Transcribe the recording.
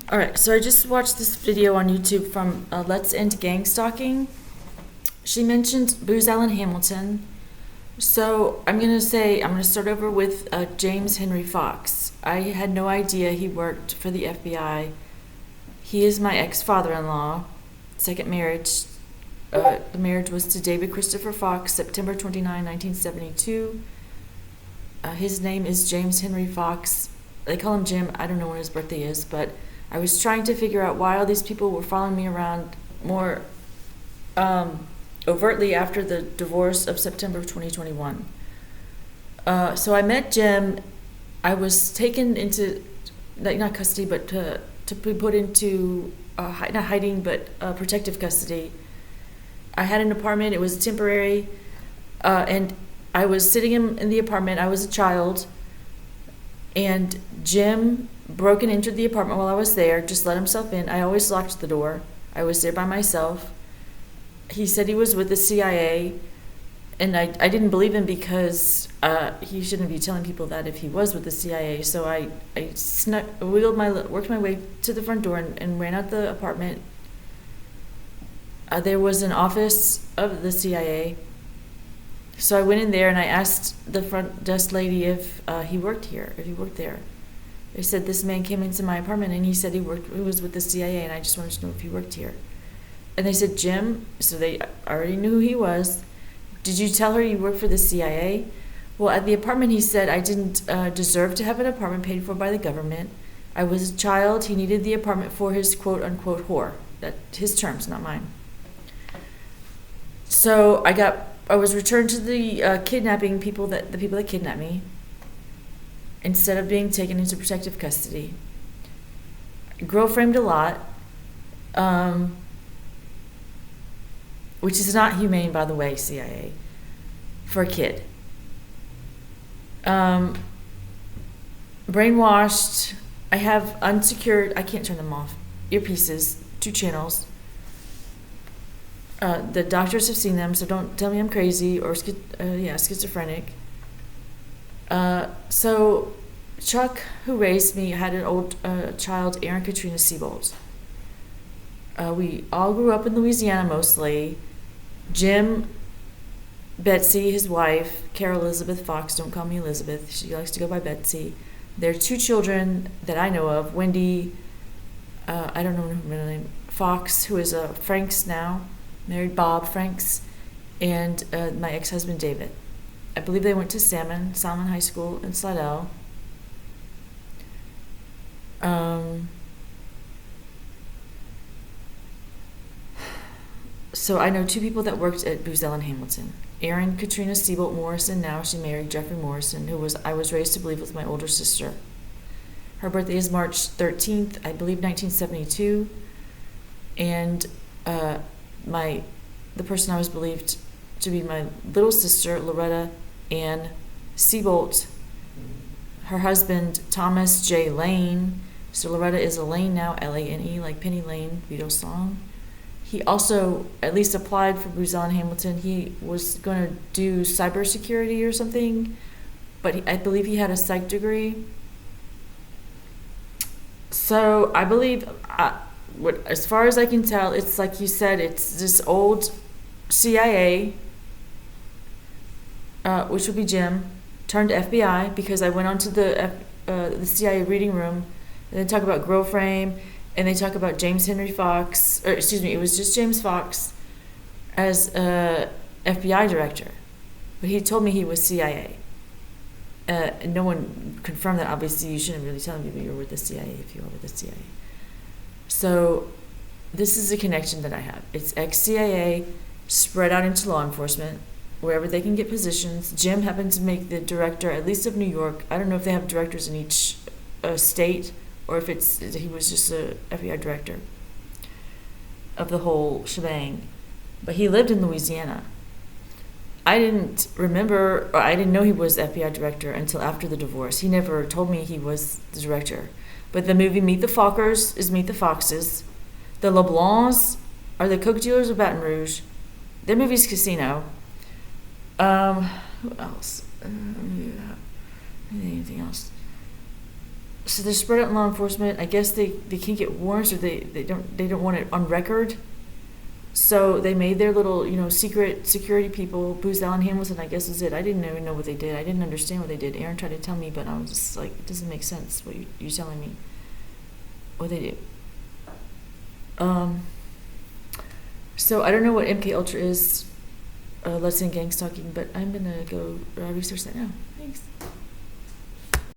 All right, so I just watched this video on YouTube from Let's End Gang Stalking. She mentioned Booz-Allen Hamilton. So I'm going to start over with James Henry Fox. I had no idea he worked for the FBI. He is my ex-father-in-law, second marriage. The marriage was to David Christopher Fox, September 29, 1972. His name is James Henry Fox. They call him Jim. I don't know when his birthday is, but I was trying to figure out why all these people were following me around more overtly after the divorce of September of 2021. So I met Jim. I was taken into, not custody, but to be put into, not hiding, but protective custody. I had an apartment. It was temporary. And I was sitting in the apartment. I was a child. And Jim broke and entered the apartment while I was there, just let himself in. I always locked the door. I was there by myself. He said he was with the CIA, and I didn't believe him because he shouldn't be telling people that if he was with the CIA. So I worked my way to the front door and ran out the apartment. There was an office of the CIA. So I went in there and I asked the front desk lady if he worked here, if he worked there. They said this man came into my apartment and he said he was with the CIA, and I just wanted to know if he worked here. And they said, Jim, so they already knew who he was. Did you tell her you worked for the CIA? Well, at the apartment he said I didn't deserve to have an apartment paid for by the government. I was a child. He needed the apartment for his quote unquote whore. That's his terms, not mine. So I was returned to the kidnapping people, the people that kidnapped me, instead of being taken into protective custody. Girl framed a lot, which is not humane, by the way, CIA, for a kid. Brainwashed. I have unsecured, I can't turn them off, earpieces, 2 channels. The doctors have seen them, so don't tell me I'm crazy or schizophrenic. So Chuck, who raised me, had an old child, Aaron Katrina Seabolt. We all grew up in Louisiana mostly. Jim, Betsy, his wife, Carol Elizabeth Fox, don't call me Elizabeth, she likes to go by Betsy. There are 2 children that I know of. Wendy, I don't know her middle name, Fox, who is Franks now, married Bob Franks, and my ex-husband David. I believe they went to Salmon High School in Slidell. So I know 2 people that worked at Booz-Allen Hamilton. Erin Katrina Seabolt Morrison, now she married Jeffrey Morrison, I was raised to believe was my older sister. Her birthday is March 13th, I believe 1972. And the person I was believed to be my little sister, Loretta Ann Seabolt, her husband, Thomas J. Lane. So Loretta is Elaine now, Lane, like Penny Lane, Beatles song. He also at least applied for Booz-Allen Hamilton. He was going to do cybersecurity or something, but I believe he had a psych degree. So I believe, as far as I can tell, it's like you said, it's this old CIA, which would be Jim, turned FBI, because I went onto the CIA reading room, and they talk about Grow Frame, and they talk about James Henry Fox, it was just James Fox as FBI director, but he told me he was CIA. And no one confirmed that. Obviously, you shouldn't really tell people you're with the CIA if you are with the CIA. So this is a connection that I have. It's ex-CIA spread out into law enforcement, wherever they can get positions. Jim happened to make the director, at least of New York. I don't know if they have directors in each state, or if he was just a FBI director of the whole shebang. But he lived in Louisiana. I didn't know he was FBI director until after the divorce. He never told me he was the director. But the movie Meet the Fockers is Meet the Foxes. The LeBlancs are the Coke dealers of Baton Rouge. Their movie's Casino. Who else? Anything else? So they're spread out in law enforcement. I guess they can't get warrants, or they don't want it on record. So they made their little, secret security people. Booz-Allen Hamilton, I guess, is it. I didn't even know what they did. I didn't understand what they did. Aaron tried to tell me, but I was just like, it doesn't make sense what you're telling me. What they do. So I don't know what MK Ultra is. Let's in gang stalking, but I'm gonna go research that now. Thanks.